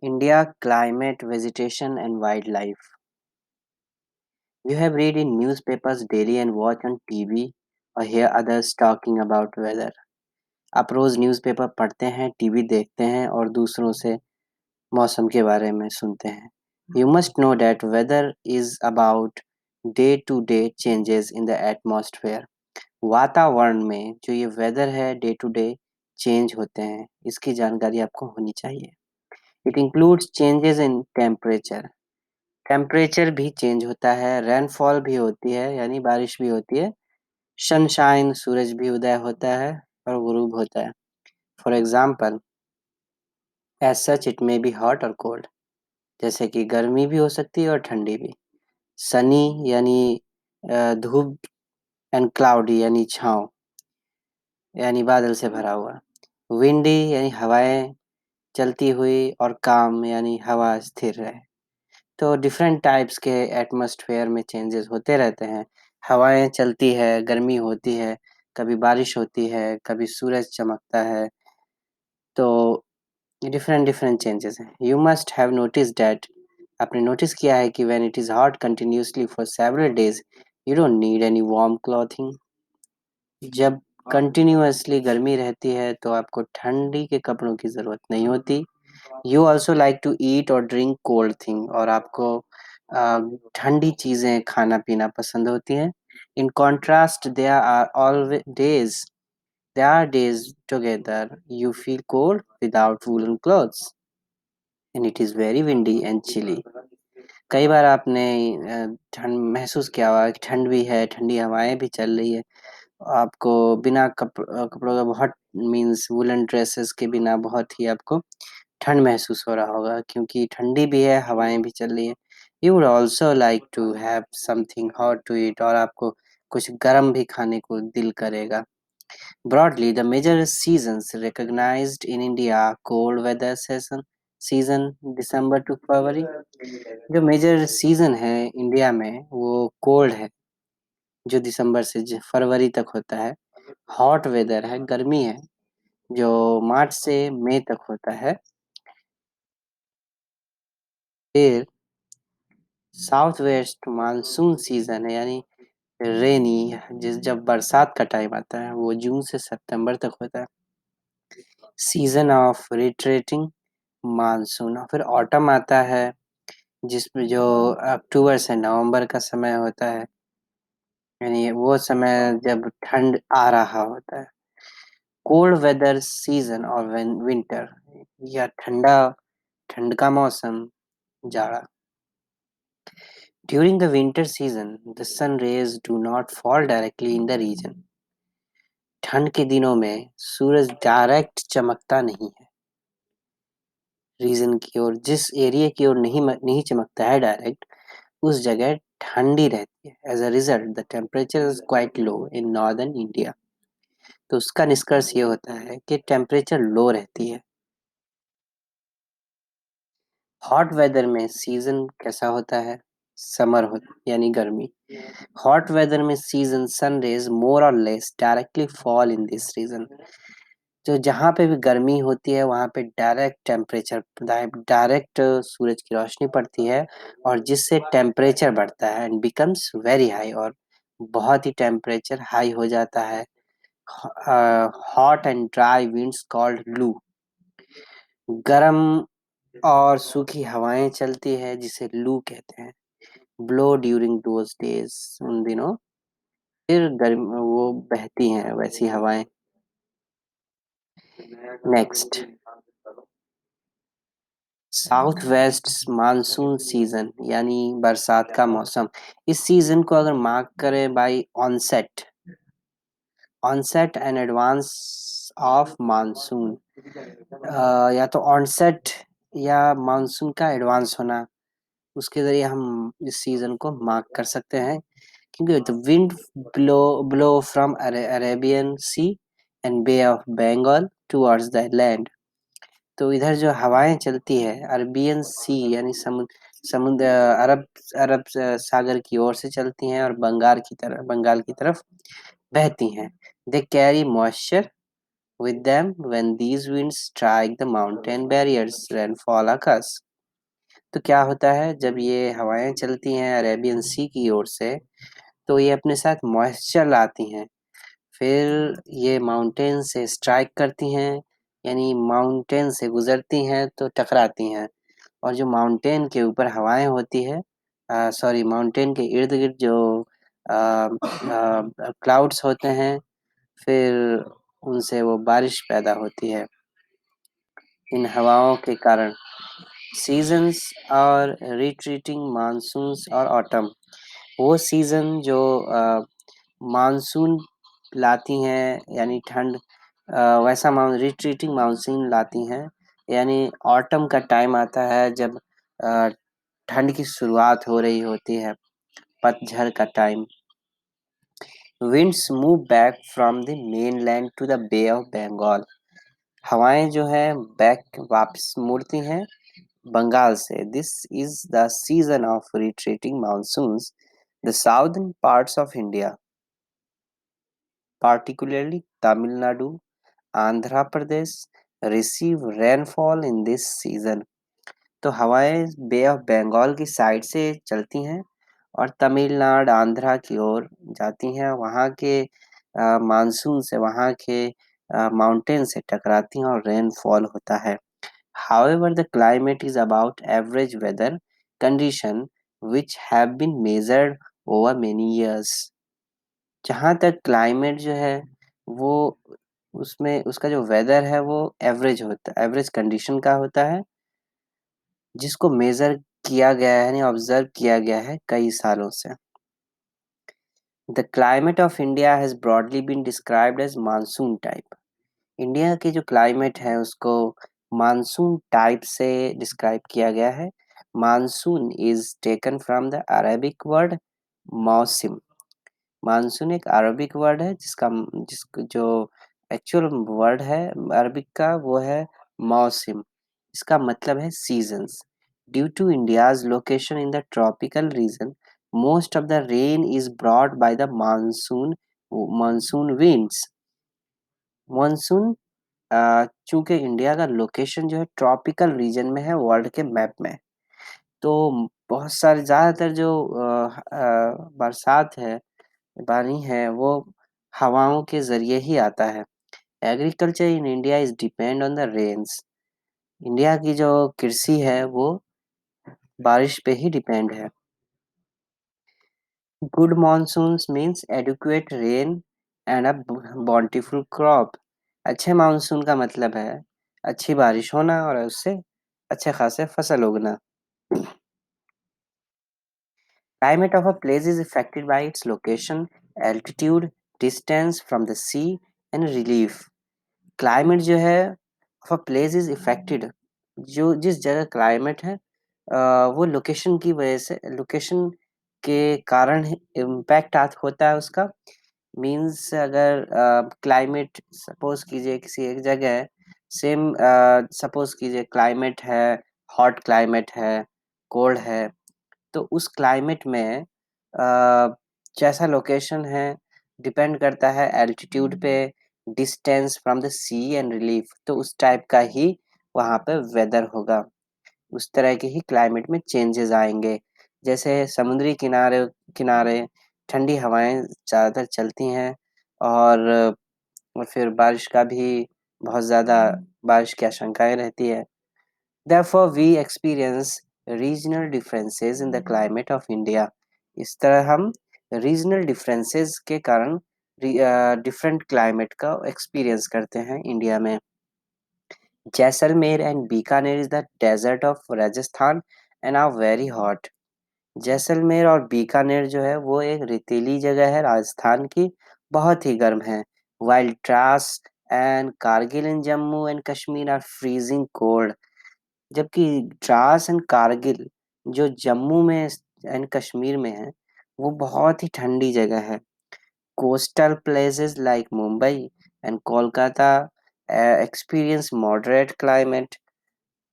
India climate, vegetation and wildlife. You have read in newspapers daily and watch on TV or hear others talking about weather. आप रोज newspaper पढ़ते हैं, TV देखते हैं और दूसरों से मौसम के बारे में सुनते हैं. You must know that weather is about day to day changes in the atmosphere. वातावरण में जो ये वेदर है डे टू डे चेंज होते हैं, इसकी जानकारी आपको होनी चाहिए. It includes changes in temperature. Temperature भी चेंज होता है, रेनफॉल भी होती है यानी बारिश भी होती है, सनशाइन सूरज भी उदय होता है और गुरूब होता है. For example, as such it may be hot और कोल्ड. जैसे कि गर्मी भी हो सकती है और ठंडी भी. सनी यानी धूप, एंड क्लाउडी यानी छाँव यानी बादल से भरा हुआ. विंडी यानी हवाएं चलती हुई और काम यानी हवा स्थिर रहे. तो डिफरेंट टाइप्स के एटमॉस्फेयर में चेंजेस होते रहते हैं. हवाएं चलती है, गर्मी होती है, कभी बारिश होती है, कभी सूरज चमकता है. तो डिफरेंट डिफरेंट चेंजेस हैं. You must have notice that, आपने नोटिस किया है कि when it is hot continuously for several days you don't need any warm clothing. जब कंटिन्यूअसली गर्मी रहती है तो आपको ठंडी के कपड़ों की ज़रूरत नहीं होती. You also like to eat और ड्रिंक कोल्ड थिंग, और आपको ठंडी चीज़ें खाना पीना पसंद होती हैं. In contrast there are days together you feel cold without woolen clothes and it is very windy and chilly. कई बार आपने ठंड महसूस किया होगा कि ठंड भी है, ठंडी हवाएं भी चल रही है. आपको बिना कपड़ों का बहुत मीन्स वुलन ड्रेसेस के बिना बहुत ही आपको ठंड महसूस हो रहा होगा, क्योंकि ठंडी भी है, हवाएं भी चल रही है. You would also like to have something hot to eat, और आपको कुछ गर्म भी खाने को दिल करेगा. Broadly, the major seasons recognized in India: cold weather season December to February. जो मेजर सीजन है इंडिया में वो कोल्ड है, जो दिसंबर से फरवरी तक होता है. हॉट वेदर है, गर्मी है, जो मार्च से मई तक होता है. फिर साउथ वेस्ट मानसून सीजन है यानी रेनी, जब बरसात का टाइम आता है वो जून से सितंबर तक होता है. Season of retreating monsoon. और फिर ऑटम आता है जिसमें जो अक्टूबर से नवंबर का समय होता है, यानी वो समय जब ठंड आ रहा होता है. कोल्ड वेदर सीजन और विंटर, या ठंड का मौसम, जाड़ा. During the winter season the sun rays do not fall directly in the region. ठंड के दिनों में सूरज डायरेक्ट चमकता नहीं है रीजन की ओर. जिस एरिया की ओर नहीं चमकता है डायरेक्ट, उस जगह ठंडी रहती है. As a result the temperature is quite low in northern India. तो उसका निष्कर्ष ये होता है कि टेम्परेचर लो रहती है. हॉट वेदर में सीजन कैसा होता है? समर हो यानी गर्मी. हॉट वेदर में सीजन सन रेज मोर और less directly fall in this region. तो जहाँ पे भी गर्मी होती है वहाँ पे डायरेक्ट सूरज की रोशनी पड़ती है, और जिससे टेम्परेचर बढ़ता है एंड बिकम्स वेरी हाई, और बहुत ही टेम्परेचर हाई हो जाता है. Hot and dry winds called लू. गरम और सूखी हवाएं चलती है जिसे लू कहते हैं. ब्लो ड्यूरिंग दोज डेज, उन दिनों फिर गर्मी वो बहती हैं वैसी हवाएं. Next, south west monsoon season यानी बरसात का मौसम. इस सीजन को अगर मार्क करें by onset and advance of monsoon, या तो ऑनसेट या मानसून का एडवांस होना, उसके जरिए हम इस सीजन को मार्क कर सकते हैं. क्योंकि the wind blow from Arabian sea and bay of Bengal towards the land. तो इधर जो हवाएं चलती है अरबियन सी यानी समुद्र, अरब सागर की ओर से चलती हैं और बंगाल की तरफ बहती हैं. They carry moisture with them when these winds strike the mountain barriers, rainfall occurs. तो क्या होता है जब ये हवाएं चलती हैं अरेबियन सी की ओर से, तो ये अपने साथ मॉइस्चर लाती हैं। फिर ये माउंटेन से स्ट्राइक करती हैं, यानी माउंटेन से गुजरती हैं तो टकराती हैं। और जो माउंटेन के ऊपर हवाएं होती है, सॉरी, माउंटेन के इर्द गिर्द जो क्लाउड्स होते हैं, फिर उनसे वो बारिश पैदा होती है। इन हवाओं के कारण सीजन्स और रिट्रीटिंग मानसून्स और ऑटम, वो सीज़न जो मानसून लाती हैं यानी ठंड, वैसा रिट्रीटिंग मानसून लाती हैं, यानी ऑटम का टाइम आता है जब अ, ठंड की शुरुआत हो रही होती है, पतझड़ का time. Winds move back from the mainland to the bay of Bengal. हवाएं जो है बैक वापस मुड़ती हैं बंगाल से। This is the season of retreating monsoons. The southern parts of India, particularly Tamil Nadu, Andhra Pradesh, receive rainfall in this season. तो हवाएं बे of Bengal की साइड से चलती हैं और तमिलनाडु आंध्रा की ओर जाती हैं, वहाँ के मानसून से, वहाँ के माउंटेन से टकराती हैं और रेनफॉल होता है। However, the climate is about average weather condition which have been measured over many years. जहाँ तक क्लाइमेट जो है वो, उसमें उसका जो वेदर है वो एवरेज होता है, एवरेज कंडीशन का होता है, जिसको मेजर किया गया है यानी ऑब्जर्व किया गया है कई सालों से। The climate of India has broadly been described as monsoon type. India की जो क्लाइमेट है उसको मानसून टाइप से डिस्क्राइब किया गया है। Monsoon is taken from the Arabic word mausim. Monsoon एक अरबिक वर्ड है जो एक्चुअल वर्ड है अरबिक का, वो है मौसिम। इसका मतलब है seasons. Due to India's location in the tropical region, most of the rain is brought by the monsoon winds. Monsoon, चूंकि इंडिया का लोकेशन जो है ट्रॉपिकल रीजन में है वर्ल्ड के मैप में, तो बहुत सारे ज़्यादातर जो बरसात है, पानी है, वो हवाओं के ज़रिए ही आता है। Agriculture in India is depend on the rains. India की जो कृषि है वो बारिश पे ही डिपेंड है। Good monsoons means adequate rain and a bountiful crop. अच्छे मानसून का मतलब है अच्छी बारिश होना और उससे अच्छे खासे फसल उगना। Climate of a place is affected by its location, altitude, distance from the sea and relief. Climate जो है of a place is affected, जो जिस जगह क्लाइमेट है वो लोकेशन की वजह से, लोकेशन के कारण इम्पैक्ट होता है उसका। मीन्स अगर क्लाइमेट सपोज कीजिए किसी एक जगह सेम, सपोज कीजिए क्लाइमेट है, हॉट क्लाइमेट है, कोल्ड है, तो उस क्लाइमेट में जैसा लोकेशन है डिपेंड करता है एल्टीट्यूड पे, distance from the sea and relief, तो उस टाइप का ही वहाँ पे वेदर होगा, उस तरह के ही क्लाइमेट में चेंजेस आएंगे। जैसे समुद्री किनारे किनारे ठंडी हवाएं ज़्यादातर चलती हैं, और फिर बारिश का भी बहुत ज़्यादा, बारिश की आशंकाएं रहती है। Therefore, we experience regional differences in the climate of India. इस तरह हम रीजनल डिफरेंसेस के कारण डिफरेंट क्लाइमेट का एक्सपीरियंस करते हैं इंडिया में। Jaisalmer and Bikaner is the desert of Rajasthan and are very hot. Jaisalmer और बीकानेर जो है वो एक रेतीली जगह है राजस्थान की, बहुत ही गर्म है। While Dras and Kargil in Jammu and Kashmir are freezing cold. जबकि द्रास एंड कारगिल जो जम्मू में एंड कश्मीर में है, वो बहुत ही ठंडी जगह है। Coastal places like Mumbai and Kolkata experience moderate climate.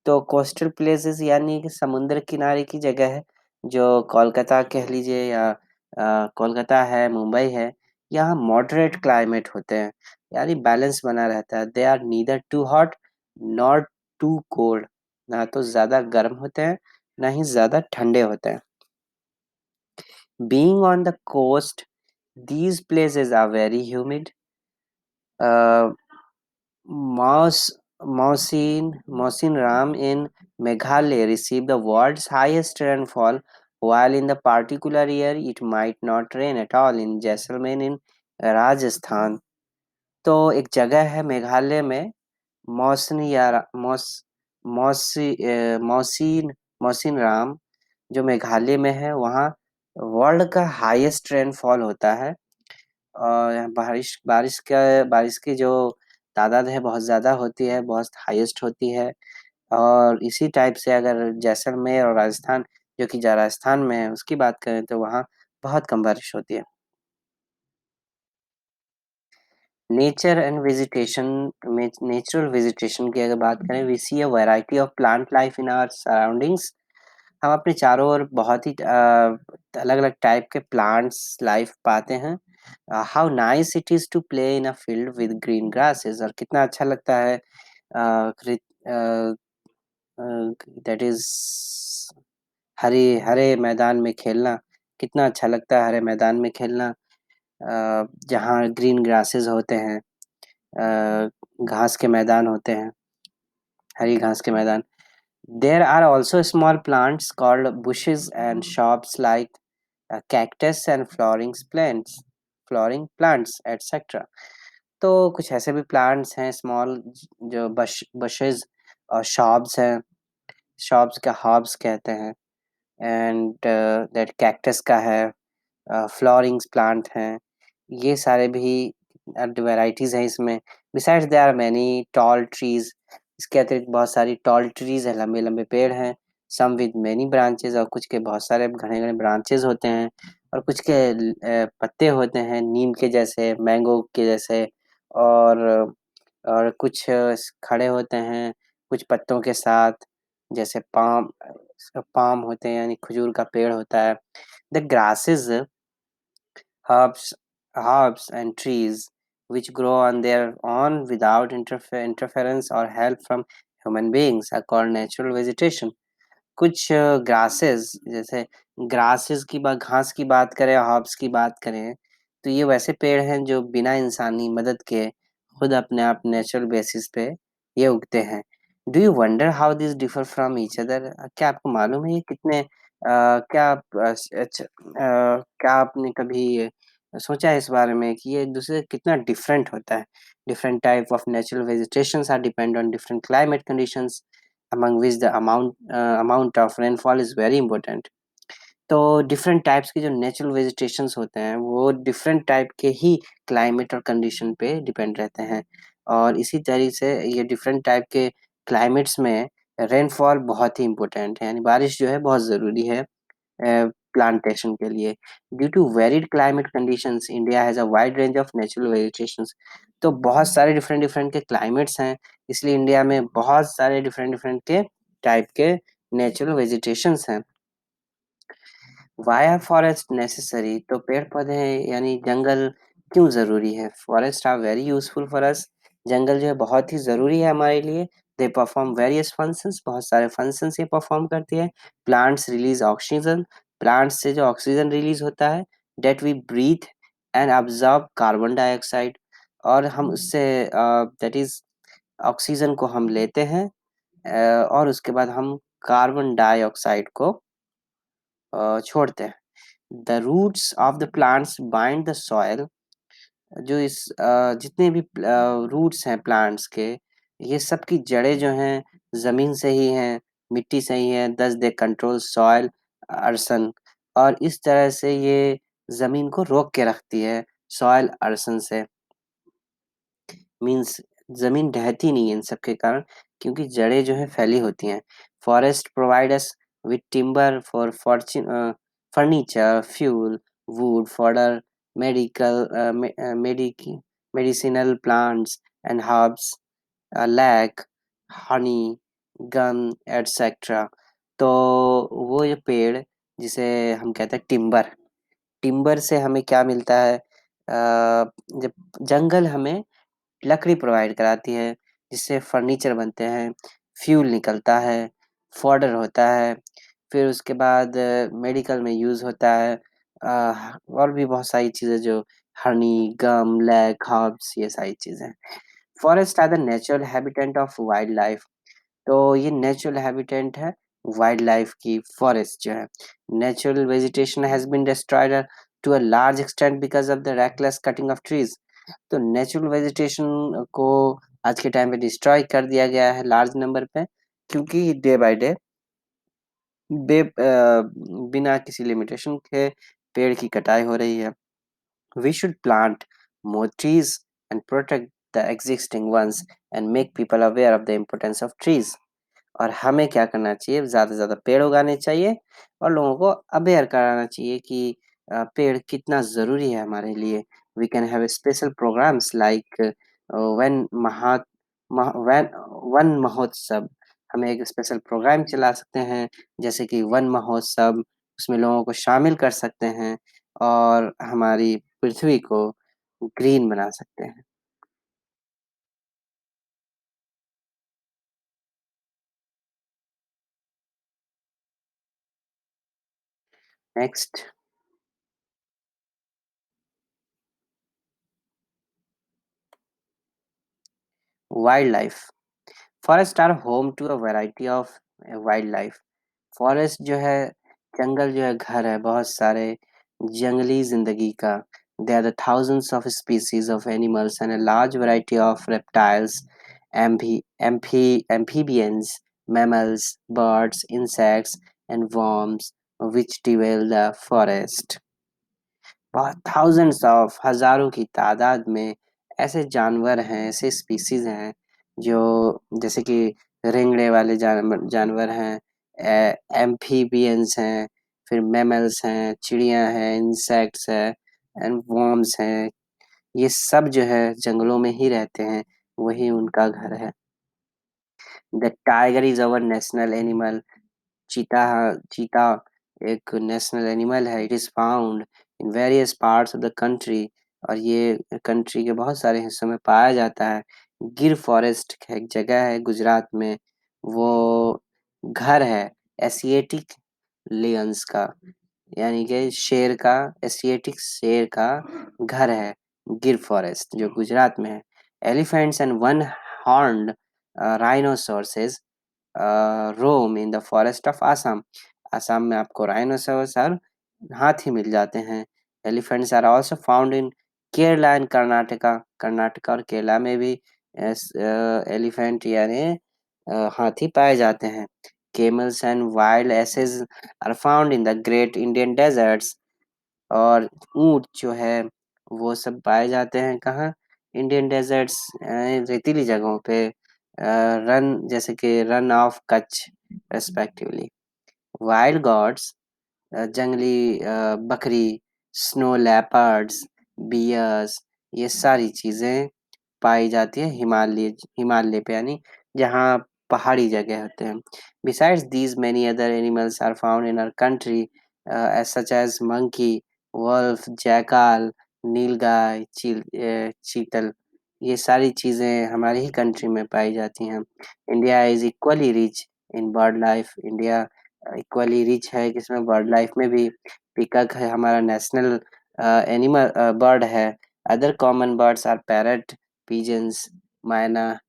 तो कोस्टल प्लेसेस यानी कि समुद्र किनारे की जगह है, जो कोलकाता कह लीजिए या कोलकाता है, मुंबई है, यहाँ मॉडरेट क्लाइमेट होते हैं। यानी बैलेंस बना रहता है। They are neither too hot not too cold, ना तो ज्यादा गर्म होते हैं ना ही ज्यादा ठंडे होते हैं। Being on the coast, these places are very humid. Uh, Maus, Mausin Ram in Meghalaya received the world's highest rainfall, while in the particular year it might not rain at all in Jaisalmer in Rajasthan. तो एक जगह है मेघालय में, मौसनी या मौसीन मौसीन राम, जो मेघालय में है। वहाँ वर्ल्ड का हाईएस्ट रेनफॉल होता है, और यहाँ बारिश की जो तादाद है बहुत ज़्यादा होती है, बहुत हाईएस्ट होती है। और इसी टाइप से अगर जैसलमेर और राजस्थान, जो कि राजस्थान में है, उसकी बात करें तो वहाँ बहुत कम बारिश होती है। नेचर एंड वेजिटेशन में नेचुरल वेजिटेशन की अगर बात करें, we see a variety of plant life in our surroundings. हम अपने चारों ओर बहुत ही अलग अलग टाइप के प्लांट्स लाइफ पाते हैं। How nice it is to play in a field with green grasses, और कितना अच्छा लगता है दैट इज हरे हरे मैदान में खेलना। कितना अच्छा लगता है हरे मैदान में खेलना, जहाँ ग्रीन ग्रासेस होते हैं, घास के मैदान होते हैं, हरी घास के मैदान। There are also small plants called bushes and shrubs like cactus and flowering plants, etc. तो कुछ ऐसे भी प्लांट्स हैं स्मॉल, जो bushes और shrubs हैं। shrubs का harbs कहते हैं, एंड दैट कैक्टस का है, फ्लोरिंग्स प्लांट हैं। ये सारे भी वैराइटीज हैं इसमें। Besides there are many tall trees, इसके अतिरिक्त बहुत सारी टॉल ट्रीज हैं, लंबे लंबे पेड़ हैं। सम विद मैनी ब्रांचेस, और कुछ के बहुत सारे घने घने ब्रांचेस होते हैं, और कुछ के पत्ते होते हैं नीम के जैसे, मैंगो के जैसे। और कुछ खड़े होते हैं कुछ पत्तों के साथ, जैसे पाम पाम होते हैं, यानी खजूर का पेड़ होता है। The grasses, herbs, herbs and trees which grow on their own without interference or help from human beings are called natural vegetation. कुछ ग्रासेस, जैसे ग्रासेस की बात, घास की बात करें, हर्ब्स की बात करें, तो ये वैसे पेड़ हैं जो बिना इंसानी मदद के खुद अपने आप नेचुरल बेसिस पे ये उगते हैं। Do you wonder how this differ from each other, क्या आपको मालूम है ये कितने क्या आपने कभी सोचा है इस बारे में कि ये एक दूसरे से कितना डिफरेंट होता है? Different type of natural vegetations are depend on different climate conditions, among which the amount of rainfall is very important. तो डिफरेंट टाइप्स के जो नेचुरल वेजिटेशंस होते हैं वो डिफरेंट टाइप के ही क्लाइमेट और कंडीशन पे डिपेंड रहते हैं, और इसी तरीके से ये डिफरेंट टाइप के क्लाइमेट्स में रेनफॉल बहुत ही इम्पोर्टेंट है, यानी बारिश जो है बहुत ज़रूरी है प्लांटेशन के लिए। Due to varied climate conditions India has a wide range of natural vegetations. तो बहुत सारे डिफरेंट डिफरेंट के क्लाइमेट्स हैं, इसलिए इंडिया में बहुत सारे डिफरेंट डिफरेंट के टाइप के नेचुरल वेजिटेशंस हैं। वाई आर फॉरेस्ट नेसेसरी, तो पेड़ पौधे यानी जंगल क्यों ज़रूरी है? Forest are very useful for us, जंगल जो है बहुत ही ज़रूरी है हमारे लिए। दे परफॉर्म वेरियस फंक्शंस, बहुत सारे फंक्शंस ये परफॉर्म करती है। प्लांट्स रिलीज ऑक्सीजन, प्लांट्स से जो ऑक्सीजन रिलीज होता है, that we breathe and observe carbon dioxide, और हम उससे दैट इज ऑक्सीजन को हम लेते हैं, और उसके बाद हम कार्बन डाइऑक्साइड को छोड़ते हैं। The roots of the plants bind the soil, जो जितने भी रूट्स हैं प्लांट्स के, ये सब की जड़ें जो हैं जमीन से ही हैं, मिट्टी से ही हैं। दस दे कंट्रोल सॉइल अर्सन, और इस तरह से ये जमीन को रोक के रखती है सॉइल अर्सन से। मीन्स जमीन ढहती नहीं है इन सब के कारण, क्योंकि जड़ें जो है फैली होती हैं। Forest provide us with timber for furniture, fuel, wood, fodder, medical medicinal plants and herbs, lac, honey, gum, etcetera. तो वो ये पेड़, जिसे हम कहते हैं टिम्बर, टिम्बर से हमें क्या मिलता है? जब जंगल हमें लकड़ी प्रोवाइड कराती है, जिससे फर्नीचर बनते हैं, फ्यूल निकलता है, फॉडर होता है, फिर उसके बाद मेडिकल में यूज़ होता है। और भी बहुत सारी चीज़ें जो हनी, गम, लैक, हर्ब्स ये सारी चीज़ें। Forest are the natural habitat of wild life. तो ये नेचुरल हैबिटेट है वाइल्ड लाइफ की, फॉरेस्ट जो है। Natural vegetation has been destroyed to a large extent because of the reckless cutting of trees. तो नेचुरल वेजिटेशन को आज के टाइम पे डिस्ट्रॉय कर दिया गया है लार्ज नंबर पे, क्योंकि डे बाय डे बिना किसी लिमिटेशन के पेड़ की कटाई हो रही है। We should plant more trees and protect the existing ones and make people aware of the importance of trees. और हमें क्या करना चाहिए, ज़्यादा से ज़्यादा पेड़ उगाने चाहिए और लोगों को अवेयर कराना चाहिए कि पेड़ कितना ज़रूरी है हमारे लिए। We can have special programmes like Van Maha Van Van Mahotsav. हमें एक स्पेशल प्रोग्राम चला सकते हैं, जैसे कि वन महोत्सव। उसमें लोगों को शामिल कर सकते हैं और हमारी पृथ्वी को ग्रीन बना सकते हैं। Next, wild life. Forest are home to a variety of wild life. Forest जो है, जंगल जो है, घर है बहुत सारे जंगली जिंदगी का। They are the thousands of species of animals and a large variety of reptiles, amphibians, mammals, birds, insects, and worms which dwell the forest। बहुत thousands of हजारों की तादाद में ऐसे जानवर हैं, ऐसे स्पीसीज हैं जो, जैसे कि रेंगड़े वाले जानवर हैं, एम्फीबियंस हैं, फिर मैमल्स हैं, चिड़िया हैं, इंसेक्ट्स हैं, एंड वर्म्स हैं। ये सब जो है जंगलों में ही रहते हैं, वही उनका घर है। The tiger is our national animal. चीता चीता एक नेशनल एनिमल है। It is found in various parts of the country. और ये कंट्री के बहुत सारे हिस्सों में पाया जाता है। गिर फॉरेस्ट एक जगह है गुजरात में, वो घर है एशियाटिक लियंस का, यानी कि शेर का, एशियाटिक शेर का घर है गिर फॉरेस्ट जो गुजरात में है। Elephants and one horned rhinoceroses roam in the forest of Assam. Assam में आपको राइनोसोरस और हाथी मिल जाते हैं। Elephants are also found in Kerala and Karnataka. Karnataka और केरला में भी एलिफेंट यानी हाथी पाए जाते हैं। Camels and wild asses are found in the great Indian deserts. और ऊंट जो है वो सब पाए जाते हैं कहाँ, इंडियन डेजर्ट्स, रेतीली जगहों पे, रन जैसे कि Rann of Kutch respectively. Wild goats, जंगली बकरी, स्नो लेपर्ड्स, बियर्स, ये सारी चीज़ें पाई जाती है हिमालय हिमालय पे, यानी जहाँ पहाड़ी जगह होते हैं। Besides these many other animals are found in our country as such as monkey, wolf, jackal, nilgai, chital. ये सारी चीज़ें हमारी ही कंट्री में पाई जाती हैं। India is equally rich in bird life. India equally rich है जिसमें बर्ड लाइफ में भी। पीकॉक है हमारा नेशनल एनिमल बर्ड है। Other common birds are parrot, pigeons, myna,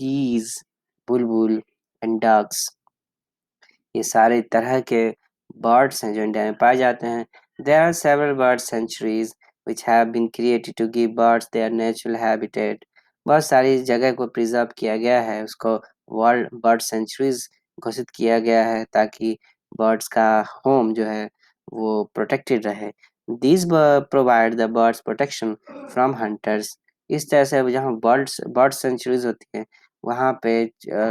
geese, bulbul and ducks. ये सारे तरह के बर्ड्स हैं जो इंडिया में पाए जाते हैं। There are several bird sanctuaries which have been created to give birds their natural habitat। बहुत सारी जगह को प्रिजर्व किया गया है, उसको वर्ल्ड बर्ड सेंचुरीज घोषित किया गया है ताकि बर्ड्स का होम जो है वो प्रोटेक्टेड रहे। These provide the birds protection from hunters. इस तरह से जहाँ बर्ड सेंचुरीज होती है वहाँ पे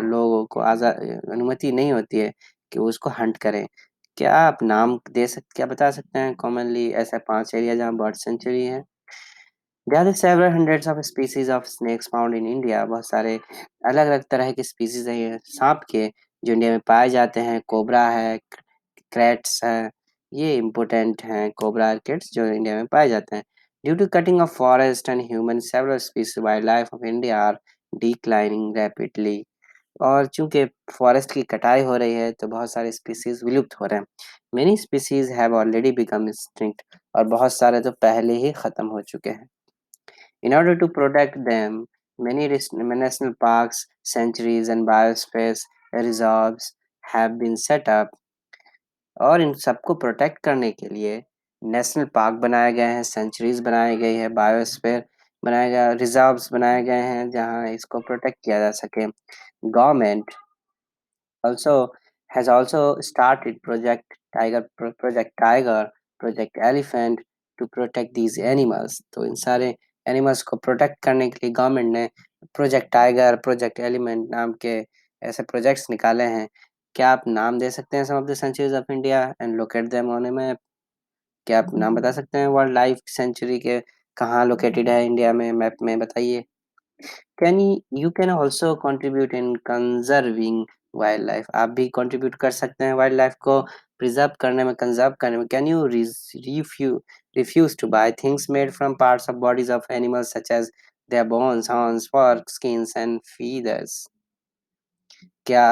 लोगों को आज़ाद अनुमति नहीं होती है कि वो उसको हंट करें। क्या आप नाम क्या बता सकते हैं कॉमनली ऐसे 5 एरिया जहाँ बर्ड सेंचुरी है? There are several hundreds of species of snakes found in India। बहुत सारे अलग-अलग तरह के स्पीसीज हैं ये सांप के जो इंडिया में पाए जाते हैं। कोबरा है, क्रेट्स है, ये इम्पोर्टेंट हैं। कोबरा और क्रेट्स जो इंडिया में पाए जाते हैं। Due to cutting of forest and humans, several species of wildlife of India are declining rapidly. और चूंकि फॉरेस्ट की कटाई हो रही है तो बहुत सारे स्पीसीज विलुप्त हो रहे हैं। Many species have already become extinct, और बहुत सारे तो पहले ही खत्म हो चुके हैं। In order to protect them, many national parks, sanctuaries and biospheres reserves have been set up, और इन सबको प्रोटेक्ट करने के लिए नेशनल पार्क बनाए गए हैं, सेंचुरीज बनाई गई है, बायोस्फीयर बनाया गया, रिजर्व्स बनाए गए हैं जहां इसको प्रोटेक्ट किया जा सके। Government also has also started Project Tiger, Project Elephant to protect these animals। तो इन सारे एनिमल्स को प्रोटेक्ट करने के लिए गवर्नमेंट ने प्रोजेक्ट टाइगर, प्रोजेक्ट एलिमेंट नाम के ऐसे प्रोजेक्ट्स निकाले हैं। क्या आप नाम दे सकते हैं some of the sanctuaries of India and locate them on a map? क्या आप नाम बता सकते हैं वर्ल्ड लाइफ सेंचुरी के कहाँ लोकेटेड है इंडिया में, मैप में बताइए। Can you can also contribute in conserving wild life. आप भी कंट्रीब्यूट कर सकते हैं वाइल्ड लाइफ को प्रिजर्व करने में, कंजर्व करने में। Can you refuse to buy things made from parts of bodies of animals such as their bones, horns, fur, skins and feathers. क्या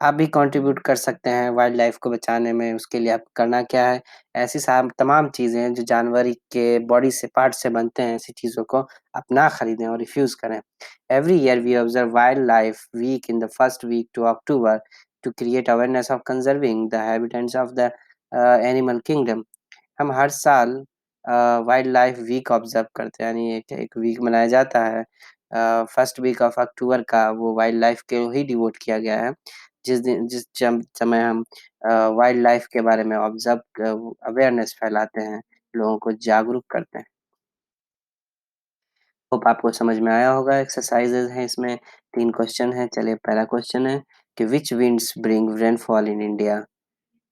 आप भी कंट्रीब्यूट कर सकते हैं वाइल्ड लाइफ को बचाने में। उसके लिए आप करना क्या है, ऐसी तमाम चीज़ें हैं जो जानवर के बॉडी से, पार्ट से बनते हैं, ऐसी चीज़ों को आप ना खरीदें और रिफ्यूज़ करें। Every year we observe wild life week in the first week to October to create awareness of conserving the habitats of the animal kingdom. हम हर साल वाइल्ड लाइफ वीक ऑब्जर्व करते हैं, यानी एक वीक मनाया जाता है फर्स्ट वीक ऑफ अक्टूबर का। वो वाइल्ड लाइफ के ही डिवोट किया गया है, जिस समय हम वाइल्ड लाइफ के बारे में ऑब्जर्व, अवेयरनेस फैलाते हैं, लोगों को जागरूक करते हैं। होप आपको समझ में आया होगा। एक्सरसाइजेज हैं इसमें, 3 क्वेश्चन हैं। चलिए पहला क्वेश्चन है कि which winds bring rainfall in India.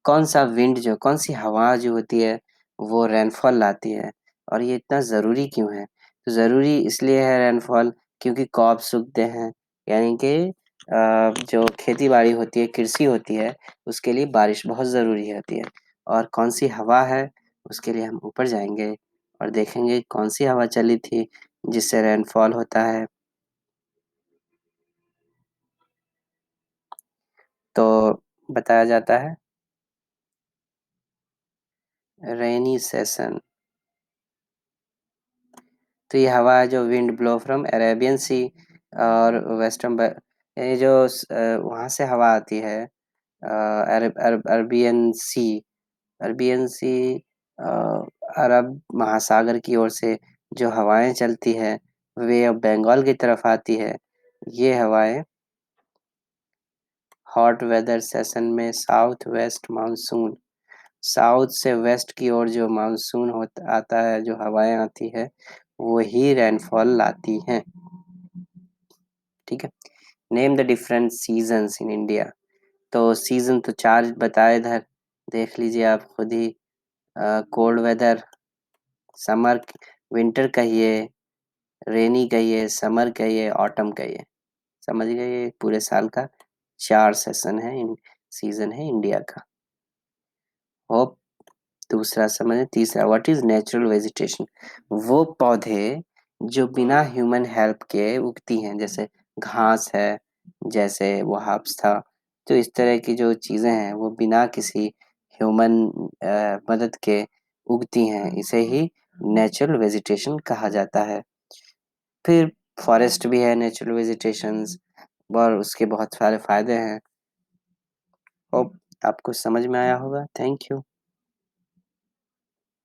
कौन सा विंड, जो कौन सी हवा जो होती है वो रेनफॉल लाती है, और ये इतना ज़रूरी क्यों है? तो ज़रूरी इसलिए है रेनफॉल क्योंकि क्रॉप सूखते हैं, यानी कि जो खेती बाड़ी होती है, कृषि होती है, उसके लिए बारिश बहुत ज़रूरी होती है। और कौन सी हवा है, उसके लिए हम ऊपर जाएंगे और देखेंगे कौन सी हवा चली थी जिससे रेनफॉल होता है। तो बताया जाता है रेनी सेशन। तो ये हवा है जो विंड ब्लो फ्रॉम अरेबियन सी और वेस्टर्न, ये जो वहाँ से हवा आती है अरबियन सी, अरबियन सी, अरब महासागर की ओर से जो हवाएं चलती है वे अब बंगाल की तरफ आती है। ये हवाएं हॉट वेदर सेशन में साउथ वेस्ट मानसून, साउथ से वेस्ट की ओर जो मानसून होता आता है, जो हवाएं आती है वही रेनफॉल लाती हैं। ठीक है। Name the different seasons in India. तो सीजन तो 4 बताए इधर, देख लीजिए आप खुद ही। कोल्ड वेदर, समर, विंटर कहिए, रेनी कहिए, समर कहिए, ऑटम कहिए। समझ गए, ये पूरे साल का 4 सेशन है, इन सीजन है इंडिया का। होप दूसरा समझे। तीसरा, व्हाट इज नेचुरल वेजिटेशन। वो पौधे जो बिना ह्यूमन हेल्प के उगती हैं, जैसे घास है, जैसे वो हर्ब्स था। तो इस तरह की जो चीजें हैं वो बिना किसी ह्यूमन मदद के उगती हैं, इसे ही नेचुरल वेजिटेशन कहा जाता है। फिर फॉरेस्ट भी है नेचुरल वेजिटेशंस, और उसके बहुत सारे फायदे हैं। होप आपको समझ में आया होगा। Thank you.